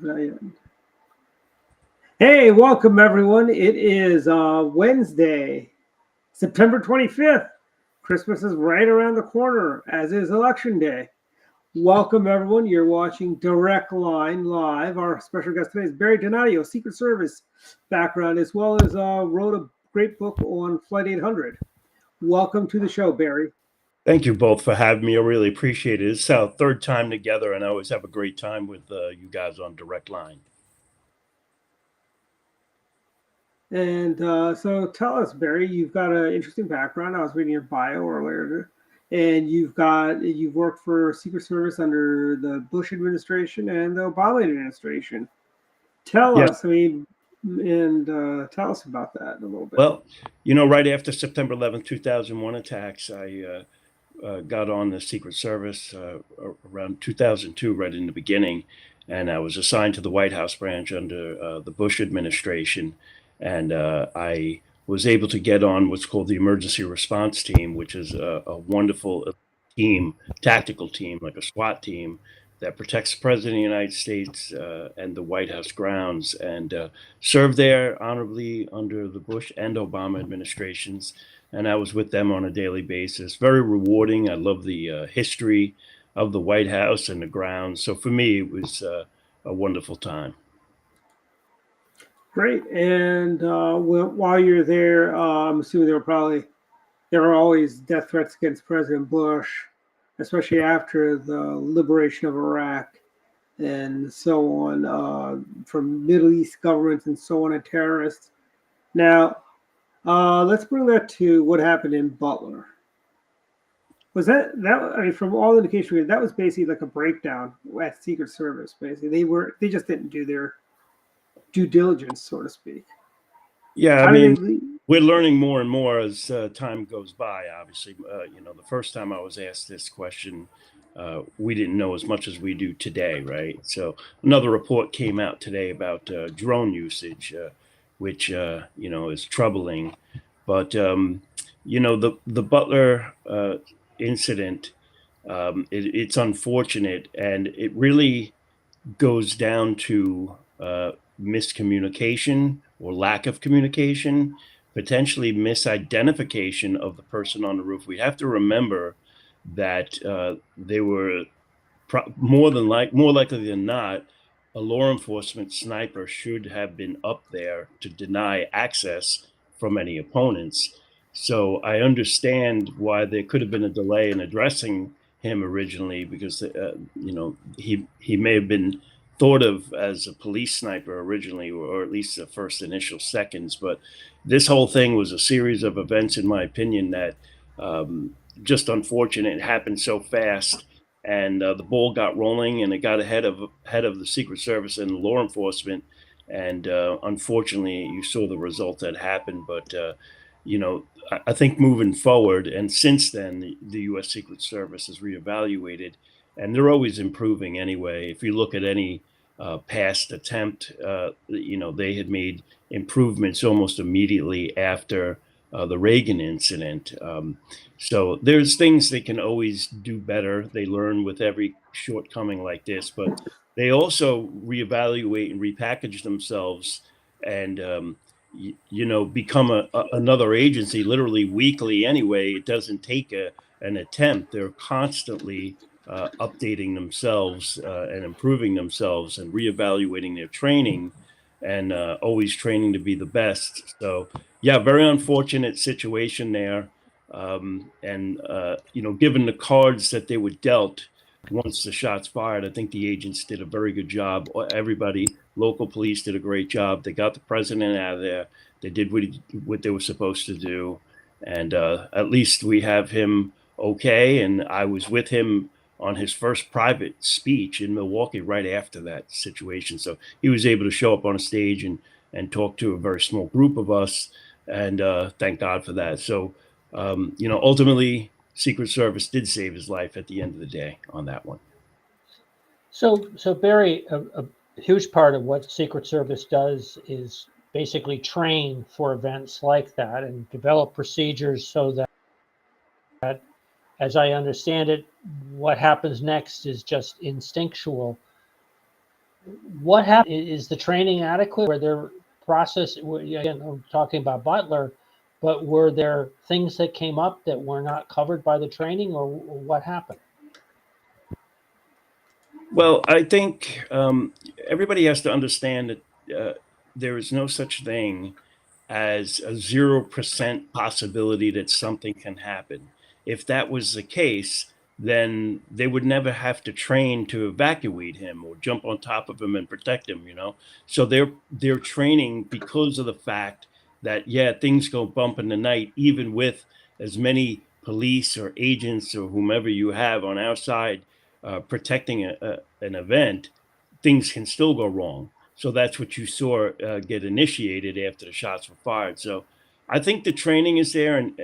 Not yet. Hey, welcome everyone. It is Wednesday, September 25th. Christmas is right around the corner, as is Election Day. Welcome everyone. You're watching Direct Line Live. Our special guest today is Barry Donadio, Secret Service background, as well as wrote a great book on Flight 800. Welcome to the show, Barry. Thank you both for having me. I really appreciate it. It's our third time together, and I always have a great time with you guys on Direct Line. And so tell us, Barry, you've got an interesting background. I was reading your bio earlier, and you've worked for Secret Service under the Bush administration and the Obama administration. Tell Yeah. us, tell us about that a little bit. Well, right after September 11th, 2001 attacks, I got on the Secret Service around 2002, right in the beginning, and I was assigned to the White House branch under the Bush administration. And I was able to get on what's called the Emergency Response Team, which is a wonderful team, tactical team, like a SWAT team that protects the President of the United States and the White House grounds, and served there honorably under the Bush and Obama administrations. And I was with them on a daily basis. Very rewarding. I love the history of the White House and the grounds. So for me, it was a wonderful time. Great. And while you're there, I'm assuming there were always death threats against President Bush, especially after the liberation of Iraq and so on, from Middle East governments and so on, and terrorists. Now, let's bring that to what happened in Butler. Was that I mean, from all indications, that was basically like a breakdown at Secret Service. Basically, they just didn't do their due diligence, so to speak. Yeah, I mean, we're learning more and more as time goes by. Obviously, the first time I was asked this question, we didn't know as much as we do today, right? So another report came out today about drone usage, which is troubling. But the Butler incident, it's unfortunate, and it really goes down to miscommunication or lack of communication, potentially misidentification of the person on the roof. We have to remember that they were more likely than not, a law enforcement sniper should have been up there to deny access from any opponents. So I understand why there could have been a delay in addressing him originally, because he may have been thought of as a police sniper originally, or at least the first initial seconds. But this whole thing was a series of events, in my opinion, that just unfortunate. It happened so fast, and the ball got rolling, and it got ahead of the Secret Service and law enforcement. And unfortunately, you saw the result that happened. But I think moving forward, and since then, the U.S. Secret Service has reevaluated, and they're always improving anyway. If you look at any past attempt, they had made improvements almost immediately after the Reagan incident. So there's things they can always do better. They learn with every shortcoming like this, but they also reevaluate and repackage themselves, and become another agency literally weekly anyway. It doesn't take an attempt. They're constantly updating themselves and improving themselves and reevaluating their training, and always training to be the best. So yeah, very unfortunate situation there. Given the cards that they were dealt once the shots fired, I think the agents did a very good job. Everybody, local police did a great job. They got the president out of there. They did what they were supposed to do. And at least we have him okay. And I was with him on his first private speech in Milwaukee right after that situation. So he was able to show up on a stage and talk to a very small group of us. And thank God for that. So, ultimately, Secret Service did save his life at the end of the day on that one. So Barry, a huge part of what Secret Service does is basically train for events like that and develop procedures so that, as I understand it, what happens next is just instinctual. what happened? Is the training adequate? Were there process? Again, I'm talking about Butler, but were there things that came up that were not covered by the training, or what happened? Well, I think everybody has to understand that there is no such thing as a 0% possibility that something can happen. If that was the case, then they would never have to train to evacuate him or jump on top of him and protect him, you know? So they're training because of the fact that, yeah, things go bump in the night, even with as many police or agents or whomever you have on our side protecting an event, things can still go wrong. So that's what you saw get initiated after the shots were fired. So I think the training is there, and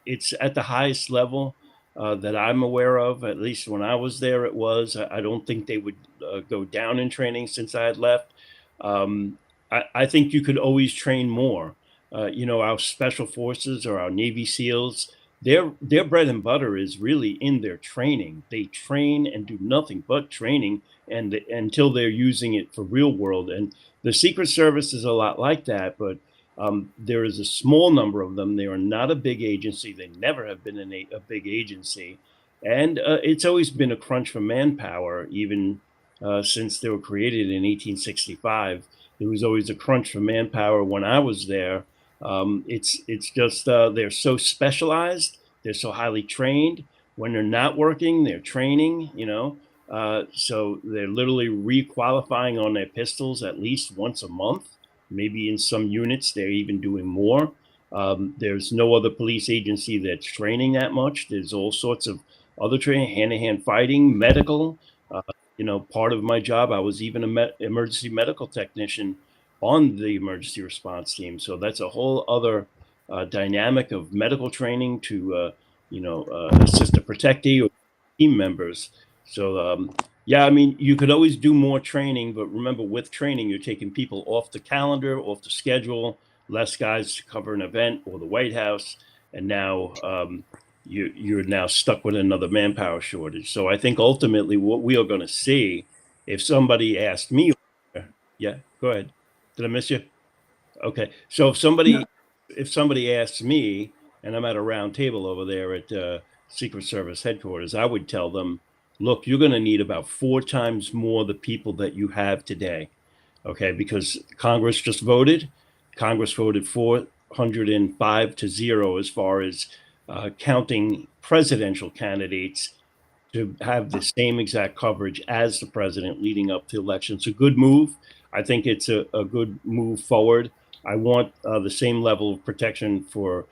it's at the highest level that I'm aware of. At least when I was there, it was. I don't think they would go down in training since I had left. Um, I think you could always train more. Our special forces or our Navy SEALs, their bread and butter is really in their training. They train and do nothing but training and until they're using it for real world. And the Secret Service is a lot like that, but there is a small number of them. They are not a big agency. They never have been a big agency, and it's always been a crunch for manpower. Even since they were created in 1865, there was always a crunch for manpower. When I was there, it's just they're so specialized. They're so highly trained. When they're not working, they're training. So they're literally requalifying on their pistols at least once a month. Maybe in some units, they're even doing more. There's no other police agency that's training that much. There's all sorts of other training, hand-to-hand fighting, medical. Uh, part of my job, I was even an emergency medical technician on the emergency response team. So that's a whole other dynamic of medical training to, assist a protectee or team members. So, yeah, I mean, you could always do more training, but remember, with training, you're taking people off the calendar, off the schedule, less guys to cover an event or the White House, and now you're now stuck with another manpower shortage. So I think ultimately what we are going to see, if somebody asked me, yeah, go ahead. Did I miss you? Okay, so No, if somebody asks me, and I'm at a round table over there at Secret Service headquarters, I would tell them, look, you're going to need about 4 times more the people that you have today. Okay, because Congress voted 405-0 as far as counting presidential candidates to have the same exact coverage as the president leading up to elections. It's a good move. I think it's a good move forward. I want the same level of protection for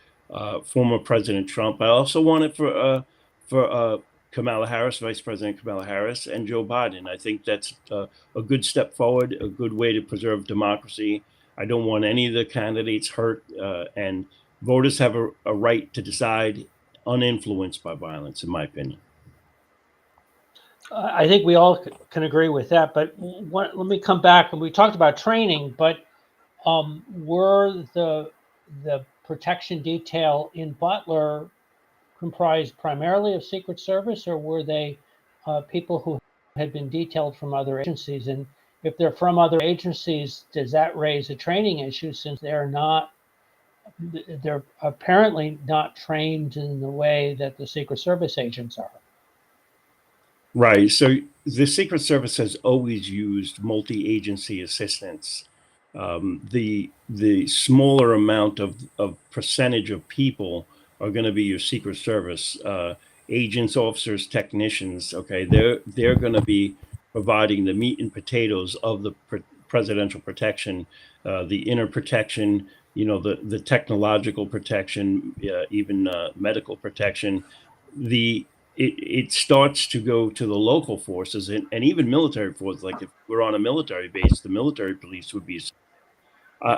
former President Trump. I also want it for Kamala Harris, Vice President Kamala Harris, and Joe Biden. I think that's a good step forward, a good way to preserve democracy. I don't want any of the candidates hurt, and voters have a right to decide uninfluenced by violence, in my opinion. I think we all can agree with that. But let me come back, and we talked about training, but were the protection detail in Butler comprised primarily of Secret Service, or were they people who had been detailed from other agencies? And if they're from other agencies, does that raise a training issue since they're apparently not trained in the way that the Secret Service agents are? Right. So the Secret Service has always used multi-agency assistance. The smaller amount of percentage of people are going to be your Secret Service agents, officers, technicians. Okay, they're going to be providing the meat and potatoes of the presidential protection, the inner protection. The technological protection, even medical protection. It starts to go to the local forces and even military forces. Like if we're on a military base, the military police would be.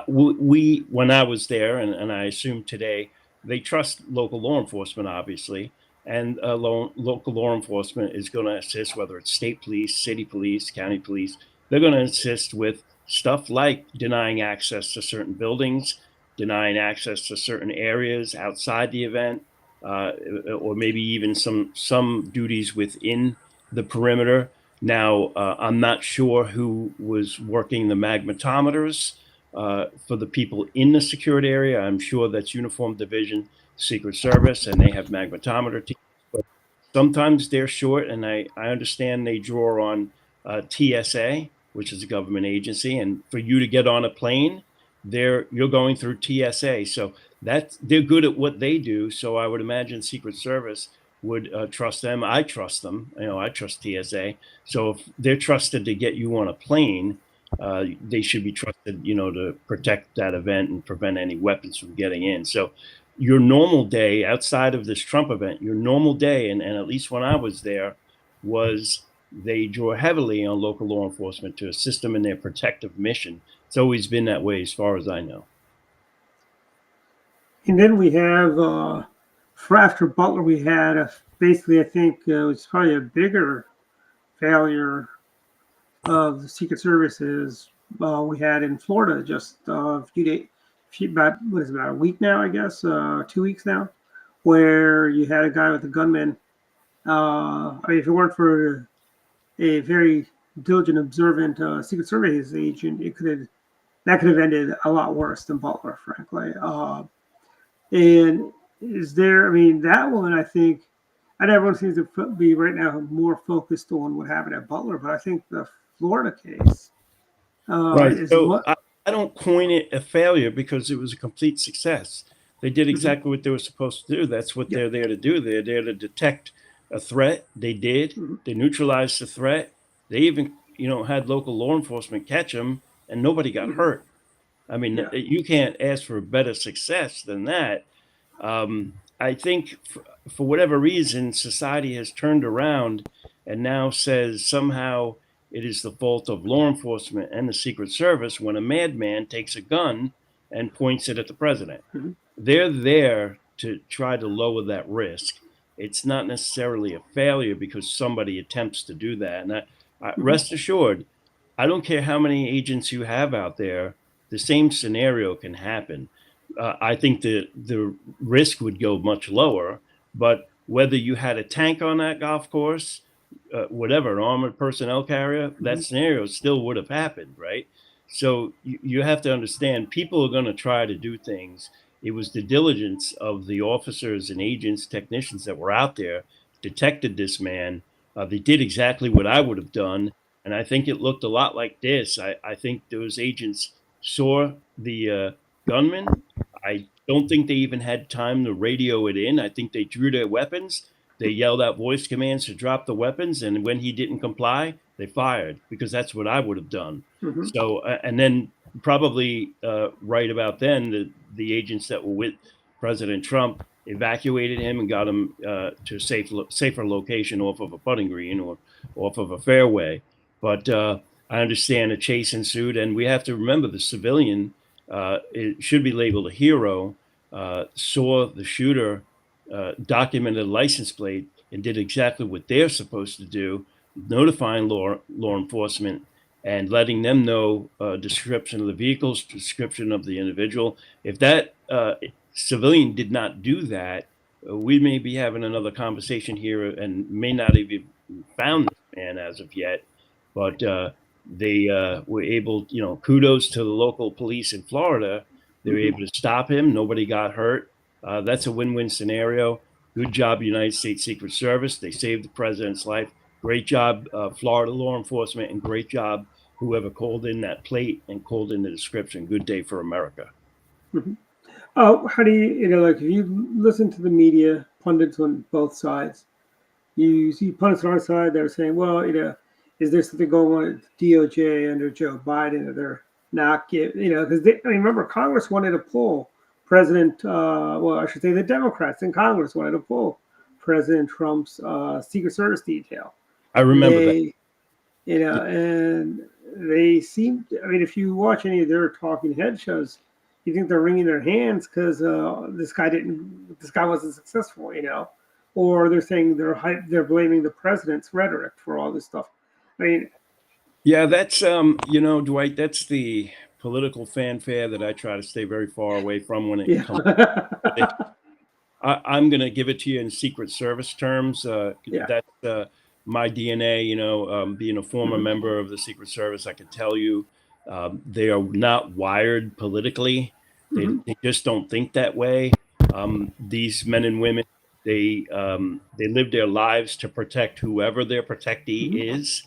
We when I was there, and I assume today, they trust local law enforcement, obviously, and local law enforcement is going to assist, whether it's state police, city police, county police. They're going to assist with stuff like denying access to certain buildings, denying access to certain areas outside the event, or maybe even some duties within the perimeter. Now, I'm not sure who was working the magnetometers for the people in the secured area. I'm sure that's Uniform Division, Secret Service, and they have magnetometer teams. But sometimes they're short, and I understand they draw on TSA, which is a government agency, and for you to get on a plane, you're going through TSA. So they're good at what they do. So I would imagine Secret Service would trust them. I trust them. I trust TSA. So if they're trusted to get you on a plane, they should be trusted, to protect that event and prevent any weapons from getting in. So your normal day outside of this Trump event, your normal day, and at least when I was there, was they draw heavily on local law enforcement to assist them in their protective mission. It's always been that way as far as I know. And then we have, for after Butler, we had basically, I think it was probably a bigger failure of the Secret Services we had in Florida just a few days, about a week now, I guess, 2 weeks now, where you had a guy with a gunman. If it weren't for a very diligent, observant Secret Service agent, that could have ended a lot worse than Butler, frankly. And that one, I think, and everyone seems to be right now more focused on what happened at Butler, but I think the Florida case Right. is So what. I don't coin it a failure because it was a complete success. They did exactly what they were supposed to do. That's what they're there to do. They're there to detect a threat. They did. They neutralized the threat. They even, had local law enforcement catch them, and nobody got hurt. I mean, Yeah. you can't ask for a better success than that. I think for whatever reason, society has turned around and now says somehow it is the fault of law enforcement and the Secret Service when a madman takes a gun and points it at the president. Mhm. They're there to try to lower that risk. It's not necessarily a failure because somebody attempts to do that. And rest assured, I don't care how many agents you have out there, the same scenario can happen. I think the risk would go much lower, but whether you had a tank on that golf course, whatever, an armored personnel carrier, that scenario still would have happened, right? So you have to understand people are going to try to do things. It was the diligence of the officers and agents, technicians that were out there, detected this man. They did exactly what I would have done. And I think it looked a lot like this. I think those agents saw the gunman. I don't think they even had time to radio it in. I think they drew their weapons. They yelled out voice commands to drop the weapons. And when he didn't comply, they fired because that's what I would have done. So, and then probably right about then, the agents that were with President Trump evacuated him and got him to a safer location off of a putting green or off of a fairway. But I understand a chase ensued, and we have to remember the civilian, it should be labeled a hero, saw the shooter, documented a license plate, and did exactly what they're supposed to do, notifying law enforcement and letting them know description of the vehicles, description of the individual. If that civilian did not do that, we may be having another conversation here and may not even found this man as of yet. But they were able, kudos to the local police in Florida. They were able to stop him. Nobody got hurt. That's a win-win scenario. Good job, United States Secret Service. They saved the president's life. Great job, Florida law enforcement, and great job, whoever called in that plate and called in the description. Good day for America. Oh, how do like if you listen to the media, pundits on both sides, you see pundits on our side, they're saying, well, is there something going on at DOJ under Joe Biden? Or they're not because remember, Congress wanted to pull President, I should say the Democrats in Congress wanted to pull President Trump's Secret Service detail. I remember that. And they seem, if you watch any of their talking head shows, you think they're wringing their hands because this guy wasn't successful, or they're saying they're blaming the president's rhetoric for all this stuff. Yeah, that's Dwight, that's the political fanfare that I try to stay very far away from when it comes. I'm going to give it to you in Secret Service terms. That's my DNA, being a former member of the Secret Service, I can tell you they are not wired politically. They just don't think that way. These men and women, they live their lives to protect whoever their protectee is.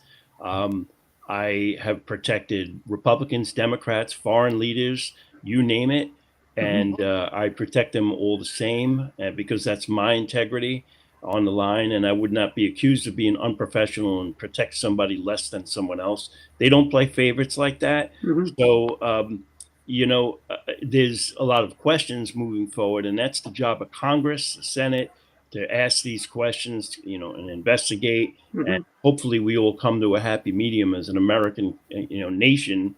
I have protected Republicans, Democrats, foreign leaders, you name it, and I protect them all the same because that's my integrity on the line, and I would not be accused of being unprofessional and protect somebody less than someone else. They don't play favorites like that. So, there's a lot of questions moving forward, and that's the job of Congress, the Senate, to ask these questions, and investigate. And hopefully we all come to a happy medium as an American, nation.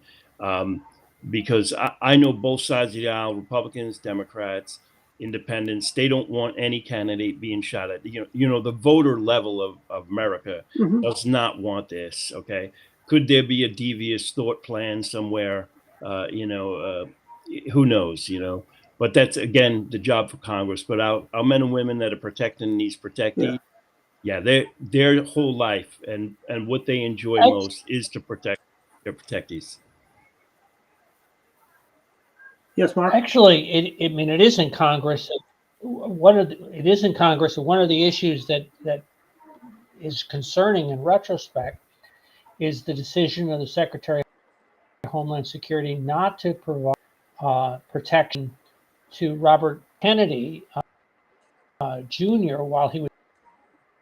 Because I know both sides of the aisle, Republicans, Democrats, independents, they don't want any candidate being shot at. The voter level of America does not want this. Okay. Could there be a devious thought plan somewhere? Who knows, but that's again the job for Congress. But our men and women that are protecting these protectees, their whole life and what they enjoy most is to protect their protectees. Yes, Mark. Actually, it is in Congress. It is in Congress, and one of the issues that is concerning in retrospect is the decision of the Secretary of Homeland Security not to provide protection to Robert Kennedy Jr. while he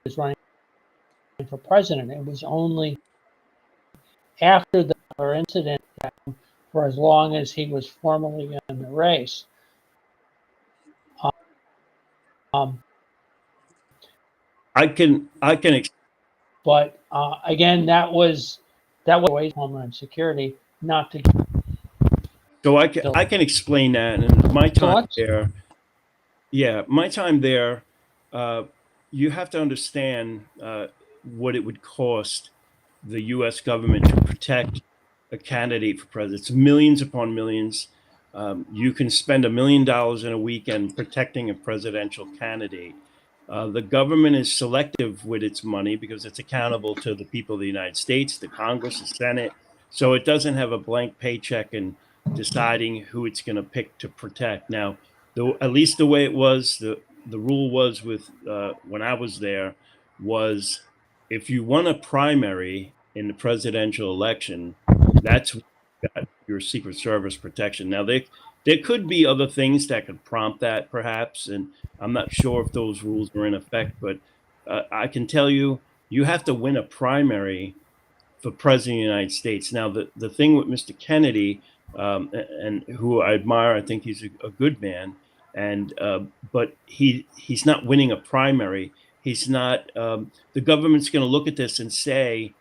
was running for president. It was only after the incident, for as long as he was formally in the race. I can. But again, that was always Homeland Security not to. So I can explain that. And my time there, you have to understand what it would cost the U.S. government to protect a candidate for president. It's millions upon millions. You can spend $1 million in a weekend protecting a presidential candidate. The government is selective with its money because it's accountable to the people of the United States, the Congress, the Senate. So it doesn't have a blank paycheck and deciding who it's going to pick to protect. Now, at least the way it was, the rule was with when I was there was if you won a primary in the presidential election, that's your Secret Service protection. Now, there could be other things that could prompt that, perhaps, and I'm not sure if those rules are in effect, but I can tell you, you have to win a primary for president of the United States. Now, the thing with Mr. Kennedy, and who I admire, I think he's a good man, and but he's not winning a primary. He's not. The government's going to look at this and say,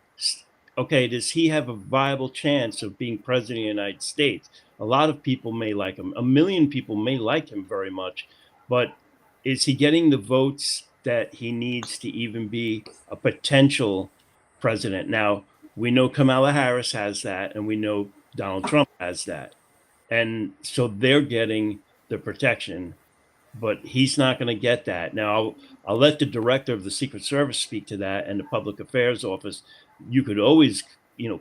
okay, does he have a viable chance of being president of the United States? A lot of people may like him. 1 million people may like him very much, but is he getting the votes that he needs to even be a potential president? Now, we know Kamala Harris has that, and we know Donald Trump has that. And so they're getting the protection, but he's not going to get that. Now, I'll let the director of the Secret Service speak to that and the Public Affairs Office. You could always,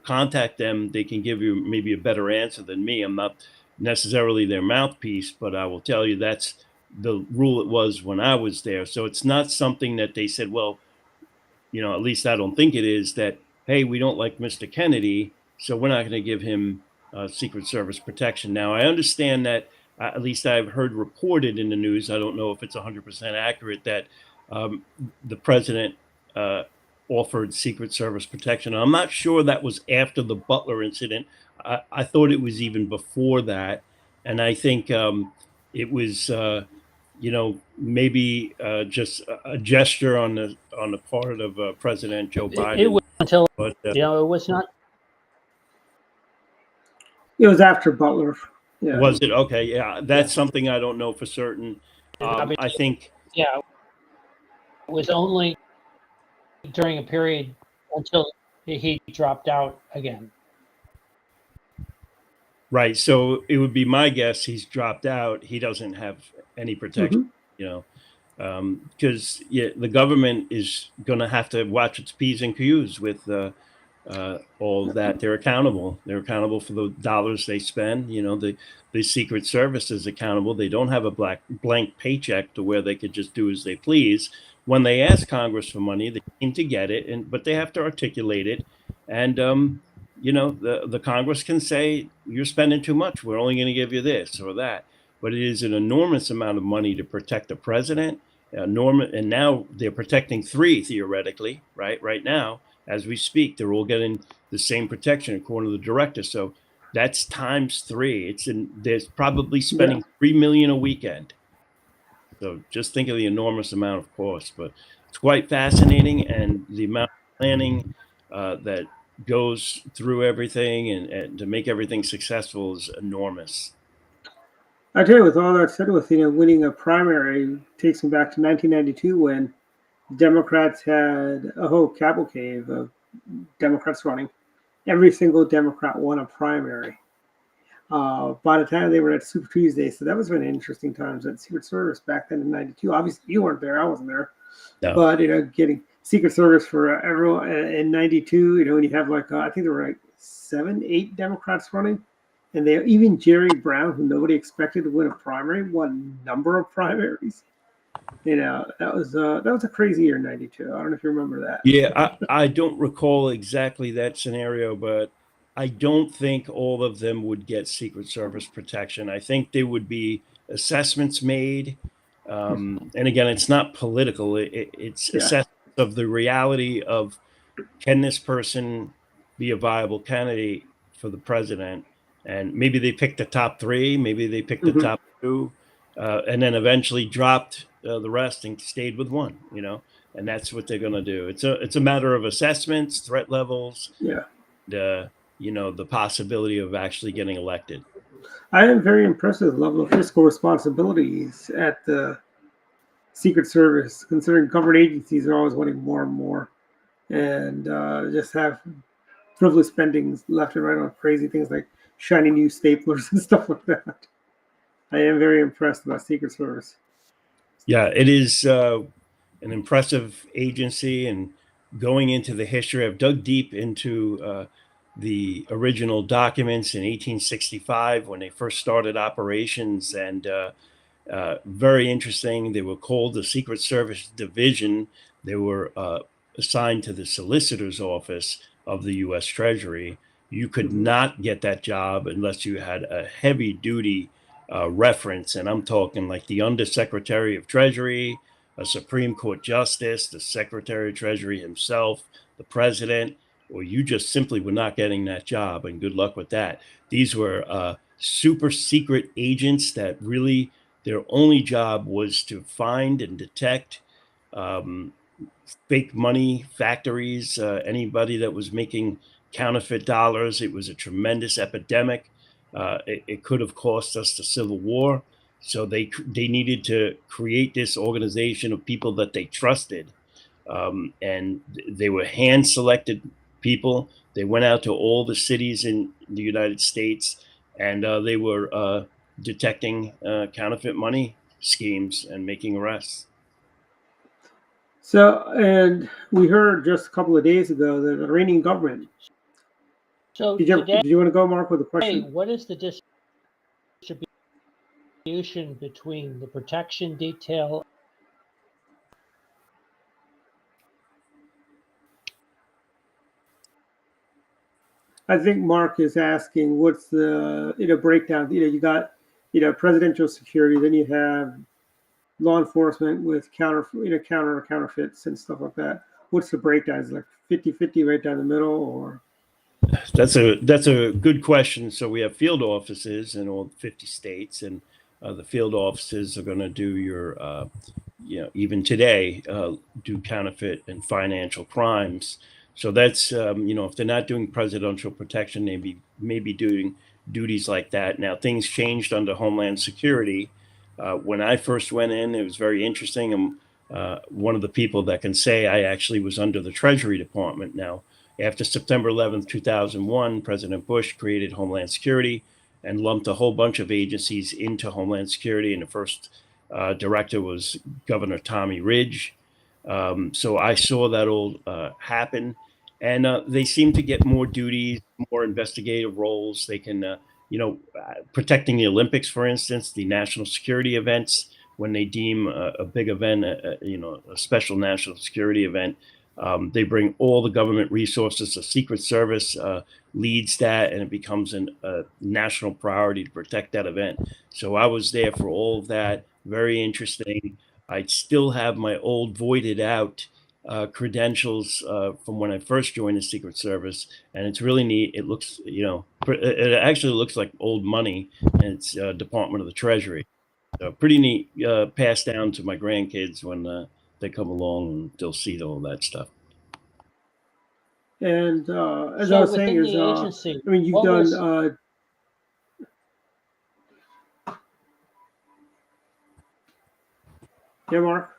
contact them. They can give you maybe a better answer than me. I'm not necessarily their mouthpiece, but I will tell you that's the rule it was when I was there. So it's not something that they said, well, at least I don't think it is, that, hey, we don't like Mr. Kennedy, so we're not going to give him Secret Service protection. Now, I understand that, at least I've heard reported in the news, I don't know if it's 100% accurate, that the president offered Secret Service protection. I'm not sure that was after the Butler incident. I thought it was even before that. And I think it was maybe just a gesture on the part of President Joe Biden. It was until it was not. It was after Butler. Yeah. Was it? Okay, yeah, that's something I don't know for certain. I think. Yeah, it was only during a period until he dropped out again. Right. So it would be my guess he's dropped out. He doesn't have any protection, because the government is going to have to watch its P's and Q's with all of that. They're accountable. They're accountable for the dollars they spend. The Secret Service is accountable. They don't have a blank paycheck to where they could just do as they please. When they ask Congress for money, they seem to get it, but they have to articulate it. And the Congress can say, you're spending too much. We're only going to give you this or that. But it is an enormous amount of money to protect the president. And now they're protecting three, theoretically, right now, as we speak. They're all getting the same protection according to the director. So that's times three. There's probably spending $3 million a weekend. So just think of the enormous amount of cost. But it's quite fascinating, and the amount of planning that goes through everything and to make everything successful is enormous. I tell you, with all that said, with winning a primary takes me back to 1992 when Democrats had a whole cavalcade of Democrats running. Every single Democrat won a primary. By the time they were at Super Tuesday, so that was really interesting times at Secret Service back then in '92. Obviously, you weren't there; I wasn't there. No. But getting Secret Service for everyone in '92, when you have I think there were 7, 8 Democrats running. And even Jerry Brown, who nobody expected to win a primary, won a number of primaries. That was a crazy year in '92. I don't know if you remember that. Yeah, I don't recall exactly that scenario, but I don't think all of them would get Secret Service protection. I think there would be assessments made. And again, it's not political. It's assessment of the reality of, can this person be a viable candidate for the president? And maybe they picked the top 3, maybe they picked the top 2, and then eventually dropped the rest and stayed with one, and that's what they're going to do. It's a matter of assessments, threat levels, the possibility of actually getting elected. I am very impressed with the level of fiscal responsibilities at the Secret Service, considering government agencies are always wanting more and more, and just have frivolous spendings left and right on crazy things like shiny new staplers and stuff like that. I am very impressed about Secret Service. Yeah, it is an impressive agency, and going into the history, I've dug deep into the original documents in 1865 when they first started operations, and very interesting. They were called the Secret Service Division. They were assigned to the Solicitor's Office of the U.S. Treasury. You could not get that job unless you had a heavy duty reference. And I'm talking like the Undersecretary of Treasury, a Supreme Court Justice, the Secretary of Treasury himself, the president, or you just simply were not getting that job. And good luck with that. These were super secret agents that really, their only job was to find and detect fake money factories, anybody that was making counterfeit dollars. It was a tremendous epidemic. It could have cost us the Civil War. So they needed to create this organization of people that they trusted. And they were hand-selected people. They went out to all the cities in the United States, and they were detecting counterfeit money schemes and making arrests. So, and we heard just a couple of days ago that the Iranian government. So did you want to go, Mark, with a question? What is the distribution between the protection detail? I think Mark is asking what's the breakdown. You got presidential security, then you have law enforcement with counterfeits and stuff like that. What's the breakdown? Is it like 50-50 right down the middle, or? That's a good question. So we have field offices in all 50 states, and the field offices are going to do your, even today, do counterfeit and financial crimes. So that's, if they're not doing presidential protection, they may be doing duties like that. Now, things changed under Homeland Security. When I first went in, it was very interesting. I'm one of the people that can say I actually was under the Treasury Department. Now, after September 11th, 2001, President Bush created Homeland Security and lumped a whole bunch of agencies into Homeland Security. And the first Director was Governor Tommy Ridge. So I saw that all happen, and they seem to get more duties, more investigative roles. They can, protecting the Olympics, for instance, the national security events when they deem a big event, a special national security event. They bring all the government resources. The Secret Service leads that, and it becomes a national priority to protect that event. So I was there for all of that. Very interesting. I still have my old voided out credentials from when I first joined the Secret Service, and it's really neat. It looks, it actually looks like old money, and it's Department of the Treasury. So pretty neat. Passed down to my grandkids when they come along, and they'll see all that stuff. And as So I was saying, within is the agency, I mean, you've what done. was Yeah, Mark.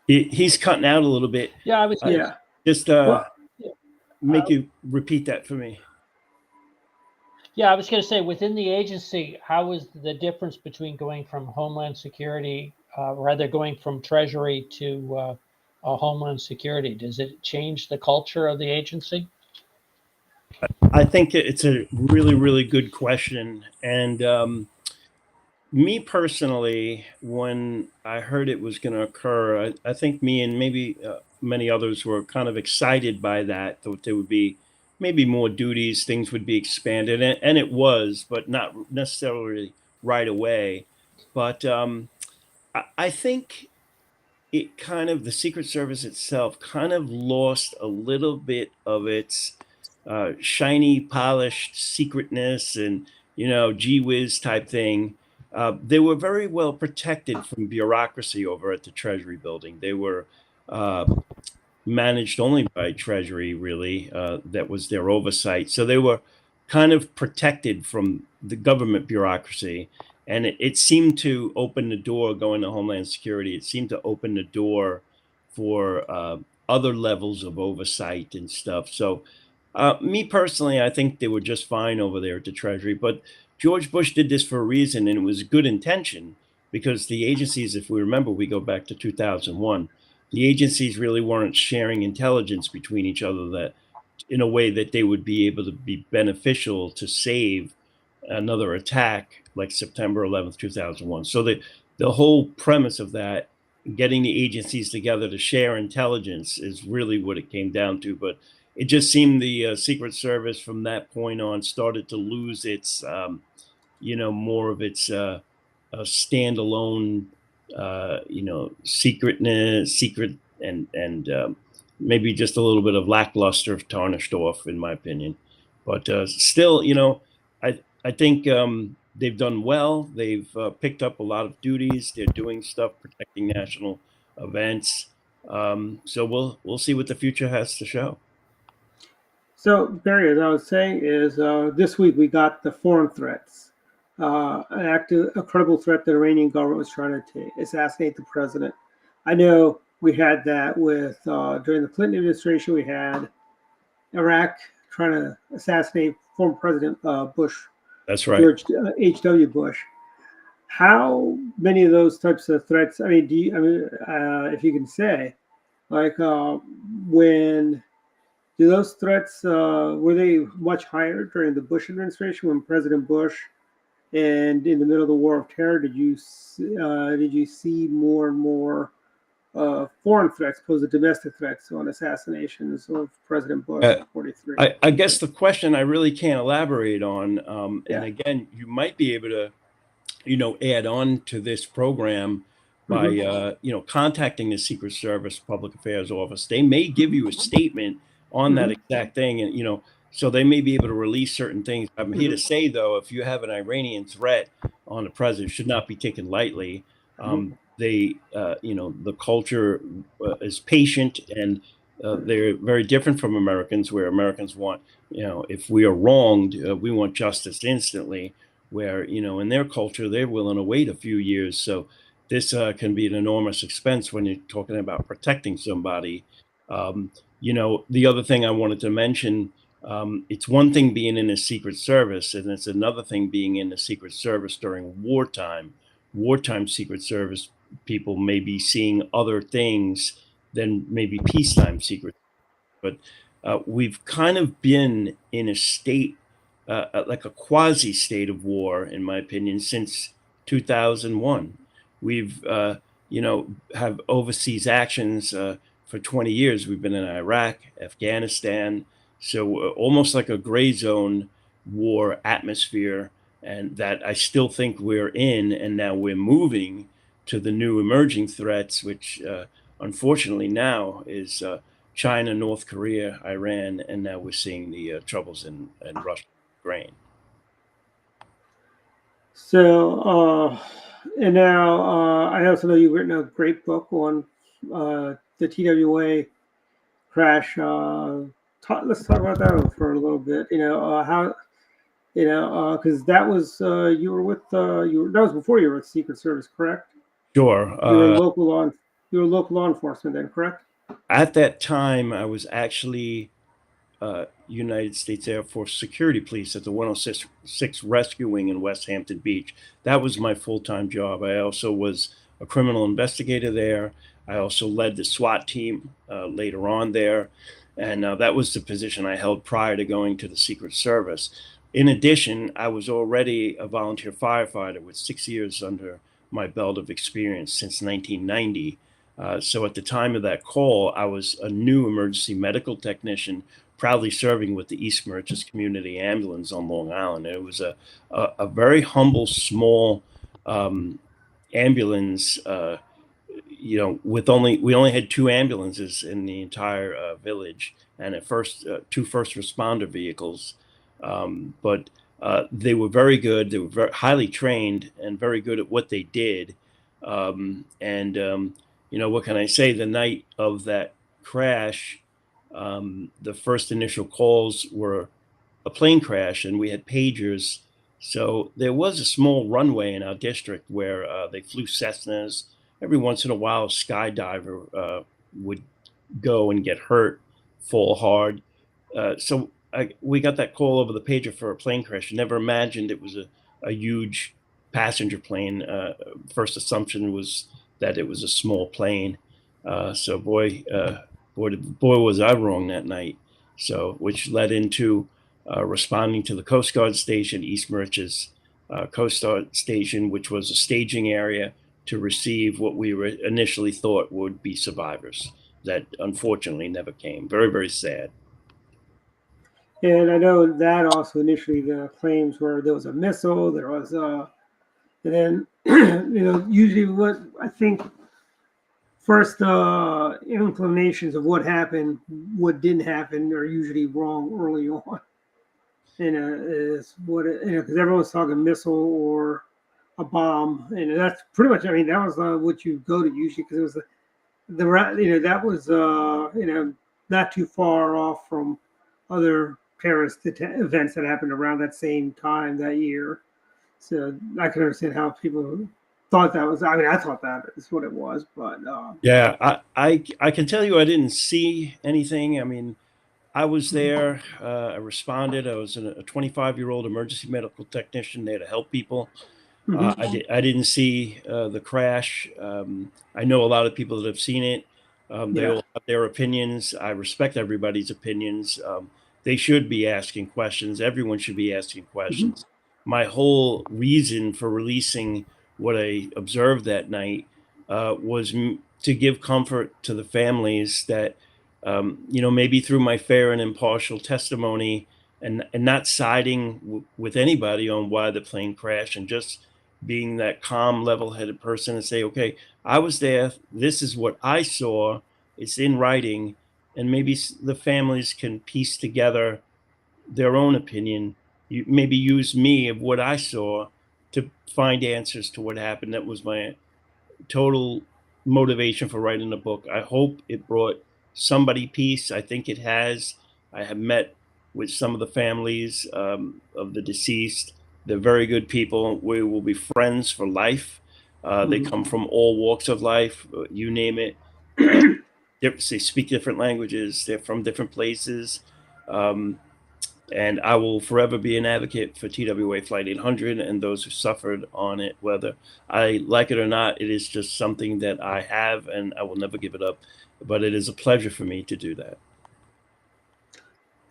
He's cutting out a little bit. yeah, I was Yeah. Just Well, make you repeat that for me. Yeah, I was going to say within the agency, how is the difference between going from Homeland Security, rather going from Treasury to Homeland Security? Does it change the culture of the agency? I think it's a really, really good question. And me personally, when I heard it was going to occur, I think me and maybe many others were kind of excited by that. Thought there would be maybe more duties, things would be expanded, and it was, but not necessarily right away. But I think it kind of, the Secret Service itself kind of lost a little bit of its shiny, polished secretness and, gee whiz type thing. They were very well protected from bureaucracy over at the Treasury building. They were uh, managed only by Treasury, really. That was their oversight. So they were kind of protected from the government bureaucracy. And it seemed to open the door, going to Homeland Security, it seemed to open the door for other levels of oversight and stuff. So, me personally, I think they were just fine over there at the Treasury. But George Bush did this for a reason, and it was good intention because the agencies, if we remember, we go back to 2001, the agencies really weren't sharing intelligence between each other that in a way that they would be able to be beneficial to save another attack like September 11th, 2001. So the whole premise of that, getting the agencies together to share intelligence, is really what it came down to. But it just seemed the Secret Service from that point on started to lose its, more of its standalone, secret, and maybe just a little bit of lackluster, tarnished off, in my opinion. But still, I think they've done well. They've picked up a lot of duties. They're doing stuff protecting national events. So we'll see what the future has to show. So, Barry, as I was saying, is this week we got the foreign threats. A credible threat that the Iranian government was trying to assassinate the president. I know we had that with during the Clinton administration. We had Iraq trying to assassinate former President Bush. That's right. George H.W. Bush. How many of those types of threats? I mean, if you can say, like, when do those threats were they much higher during the Bush administration when President Bush, and in the middle of the War of Terror, did you see more and more foreign threats pose a domestic threats on assassinations of President Bush in '43? I guess the question I really can't elaborate on, and again, you might be able to, add on to this program by, contacting the Secret Service Public Affairs Office. They may give you a statement on that exact thing, and so they may be able to release certain things. I'm here to say, though, if you have an Iranian threat on the president, it should not be taken lightly. The culture is patient, and they're very different from Americans, where Americans want, if we are wronged, we want justice instantly, where, in their culture, they're willing to wait a few years. So this can be an enormous expense when you're talking about protecting somebody. The other thing I wanted to mention, it's one thing being in the Secret Service, and it's another thing being in the Secret Service during wartime. Wartime Secret Service people may be seeing other things than maybe peacetime secret. But we've kind of been in a state, like a quasi state of war, in my opinion, since 2001. We've, have overseas actions for 20 years. We've been in Iraq, Afghanistan, so almost like a gray zone war atmosphere, and that I still think we're in. And now we're moving to the new emerging threats, which unfortunately now is China, North Korea, Iran, and now we're seeing the troubles in Russia, Ukraine. So, and now I also know you've written a great book on the TWA crash. Let's talk about that for a little bit. How because that was you were with that was before you were with Secret Service, correct? Sure. You were local law enforcement then, correct? At that time, I was actually United States Air Force security police at the 106 Rescue Wing in West Hampton Beach. That was my full-time job. I also was a criminal investigator there. I also led the SWAT team later on there. And that was the position I held prior to going to the Secret Service. In addition, I was already a volunteer firefighter with 6 years under my belt of experience since 1990. So at the time of that call, I was a new emergency medical technician, proudly serving with the East Merchants Community Ambulance on Long Island. It was a very humble, small ambulance. We only had two ambulances in the entire village, and at first two first responder vehicles. But they were very good. They were very highly trained and very good at what they did. What can I say? The night of that crash, the first initial calls were a plane crash, and we had pagers. So there was a small runway in our district where they flew Cessnas. Every once in a while, a skydiver would go and get hurt, fall hard. We got that call over the pager for a plane crash. Never imagined it was a huge passenger plane. First assumption was that it was a small plane. Boy, was I wrong that night. So, which led into responding to the Coast Guard station, East Merchants Coast Guard station, which was a staging area to receive what we initially thought would be survivors that unfortunately never came. Very, very sad. And I know that also initially the claims were there was a missile, there was and then usually what I think first inclinations of what happened, what didn't happen are usually wrong early on. Is what because everyone's talking missile or a bomb, and that's pretty much. I mean, that was what you go to usually because it was that was not too far off from other terrorist events that happened around that same time that year. So I can understand how people thought that was. I mean, I thought that is what it was, but Yeah, I can tell you I didn't see anything. I mean, I was there. I responded. I was a 25-year-old emergency medical technician there to help people. I didn't see the crash. I know a lot of people that have seen it. They all have their opinions. I respect everybody's opinions. They should be asking questions. Everyone should be asking questions. My whole reason for releasing what I observed that night was to give comfort to the families that, maybe through my fair and impartial testimony and not siding with anybody on why the plane crashed, and just being that calm, level-headed person and say, okay, I was there. This is what I saw. It's in writing. And maybe the families can piece together their own opinion. You maybe use me of what I saw to find answers to what happened. That was my total motivation for writing the book. I hope it brought somebody peace. I think it has. I have met with some of the families of the deceased. They're very good people. We will be friends for life. They come from all walks of life, you name it. They speak different languages. They're from different places. And I will forever be an advocate for TWA Flight 800 and those who suffered on it, whether I like it or not. It is just something that I have, and I will never give it up. But it is a pleasure for me to do that.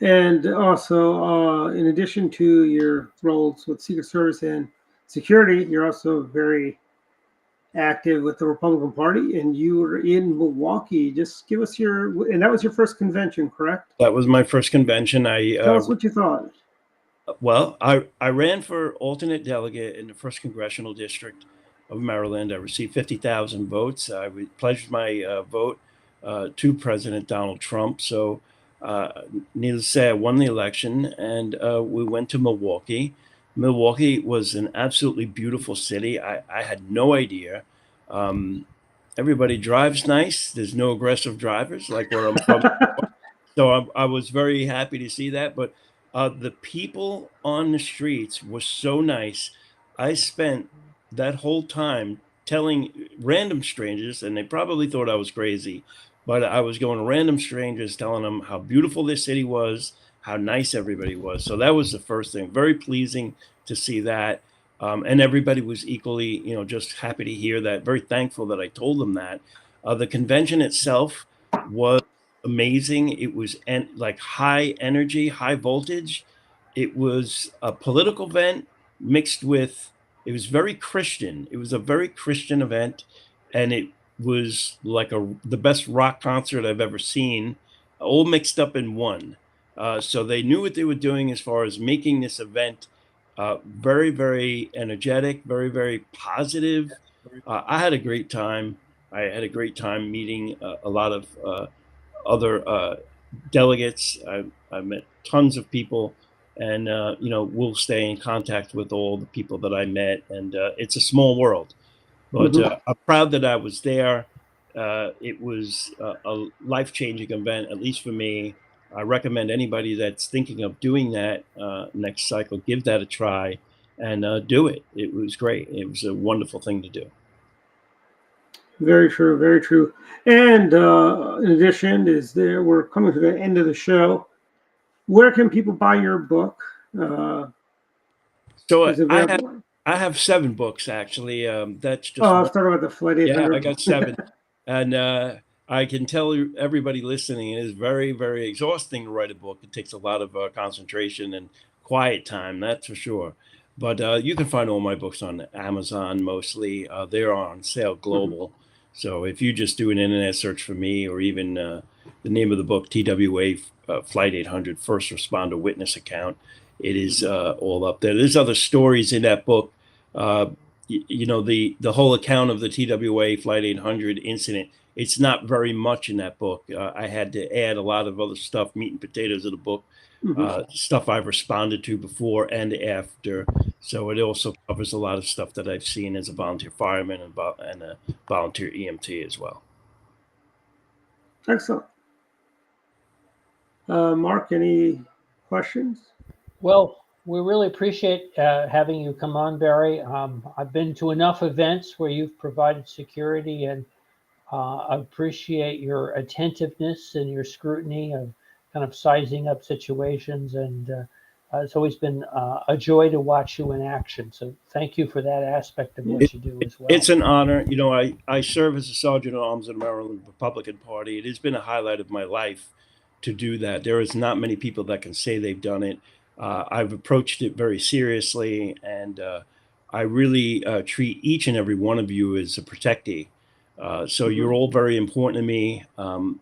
And also, in addition to your roles with Secret Service and security, you're also very active with the Republican Party, and you were in Milwaukee. Just give us and that was your first convention, correct? That was my first convention. Tell us what you thought. Well, I ran for alternate delegate in the first congressional district of Maryland. I received 50,000 votes. I pledged my vote to President Donald Trump. So, needless to say, I won the election, and we went to Milwaukee. Milwaukee was an absolutely beautiful city. I had no idea. Everybody drives nice. There's no aggressive drivers like where I'm from. So I was very happy to see that. But the people on the streets were so nice. I spent that whole time telling random strangers, and they probably thought I was crazy, but I was going to random strangers telling them how beautiful this city was, how nice everybody was. So that was the first thing. Very pleasing to see that. And everybody was equally, just happy to hear that. Very thankful that I told them that. The convention itself was amazing. It was like high energy, high voltage. It was a political event mixed with, it was very Christian. It was a very Christian event, and it was like the best rock concert I've ever seen, all mixed up in one. So they knew what they were doing as far as making this event very, very energetic, very, very positive. I had a great time. I had a great time meeting a lot of other delegates. I met tons of people, and we'll stay in contact with all the people that I met. And it's a small world, but I'm proud that I was there. It was a life-changing event, at least for me. I recommend anybody that's thinking of doing that next cycle, give that a try and do it. It was great. It was a wonderful thing to do. Very true, very true. And in addition, we're coming to the end of the show. Where can people buy your book? So Is it available? I have 7 books actually. That's just Oh, I'll start with the Flight yeah. 800. I got 7, and I can tell everybody listening it is very, very exhausting to write a book. It takes a lot of concentration and quiet time, that's for sure. But you can find all my books on Amazon mostly. They're on sale global. So if you just do an internet search for me, or even the name of the book, TWA Flight 800 First Responder Witness Account, it is all up there. There's other stories in that book. The whole account of the TWA Flight 800 incident. It's not very much in that book. I had to add a lot of other stuff, meat and potatoes of the book, stuff I've responded to before and after. So it also covers a lot of stuff that I've seen as a volunteer fireman and a volunteer EMT as well. Excellent. Mark, any questions? Well, we really appreciate having you come on, Barry. I've been to enough events where you've provided security, and I appreciate your attentiveness and your scrutiny of kind of sizing up situations. And it's always been a joy to watch you in action. So thank you for that aspect of what you do as well. It's an honor. I serve as a sergeant at arms in the Maryland Republican Party. It has been a highlight of my life to do that. There is not many people that can say they've done it. I've approached it very seriously, and I really treat each and every one of you as a protectee. So you're all very important to me.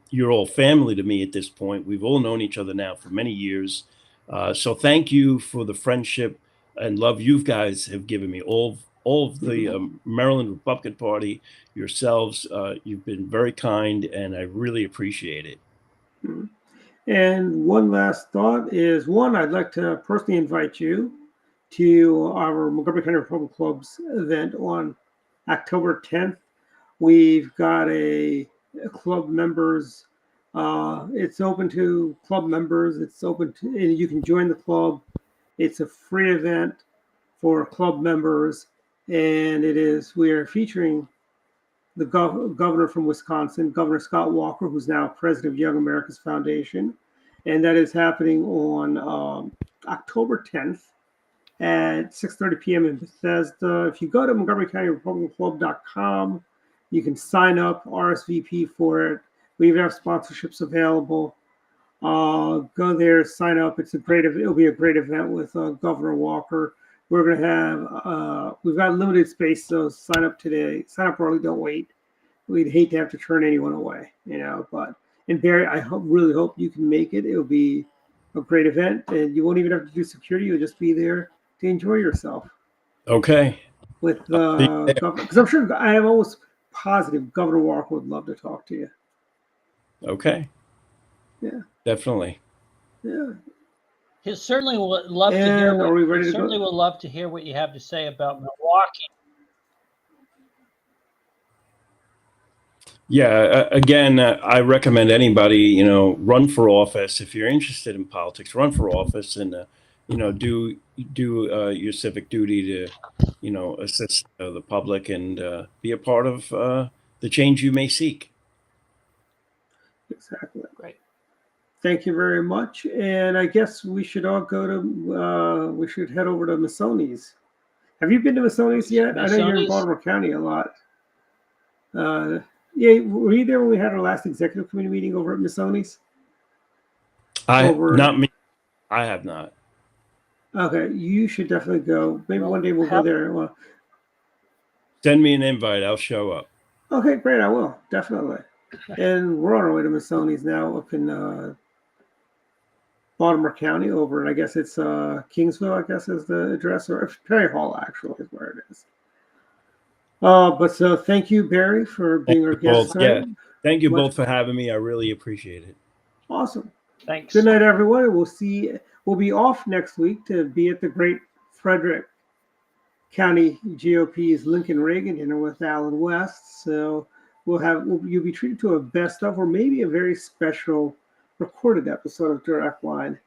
You're all family to me at this point. We've all known each other now for many years. So thank you for the friendship and love you guys have given me. All of the Maryland Republican Party, yourselves, you've been very kind, and I really appreciate it. And one last thought is, I'd like to personally invite you to our Montgomery County Republican Club's event on October 10th. We've got a club members. It's open to club members. It's open to, and you can join the club. It's a free event for club members, and we are featuring the governor from Wisconsin, Governor Scott Walker, who's now president of Young America's Foundation. and that is happening on October 10th at 6:30 p.m. in Bethesda. If you go to MontgomeryCountyRepublicanClub.com, you can sign up, RSVP for it. We even have sponsorships available. Go there, sign up. It'll be a great event with Governor Walker. We're going to have, we've got limited space, so sign up today. Sign up early, don't wait. We'd hate to have to turn anyone away, and Barry, really hope you can make it. It'll be a great event, and you won't even have to do security. You'll just be there to enjoy yourself Okay. with the governor. Because I'm sure, I am almost positive Governor Walker would love to talk to you. Okay. Yeah. Definitely. Yeah. He certainly would love to hear. And are we ready he to certainly go? would love to hear what you have to say about Milwaukee. Yeah. Again, I recommend anybody, run for office. If you're interested in politics, run for office and, do your civic duty to, assist the public and be a part of the change you may seek. Exactly. Great. Thank you very much. And I guess we should all we should head over to Missoni's. Have you been to Missoni's yet? I know you're in Missoni's? Baltimore County a lot. Yeah, were you there when we had our last executive committee meeting over at Missoni's? Not me. I have not. Okay, you should definitely go. Maybe one day we'll go there. Well, send me an invite. I'll show up. Okay, great. I will, definitely. And we're on our way to Missoni's now up in Baltimore County over, and I guess it's Kingsville, I guess is the address, or Perry Hall actually is where it is. But so thank you, Barry, for being our guest tonight. Yeah, thank you both for having me. I really appreciate it. Awesome. Thanks. Good night, everyone. We'll be off next week to be at the great Frederick County GOP's Lincoln Reagan dinner with Alan West. So you'll be treated to a best of, or maybe a very special recorded episode of Direct Line.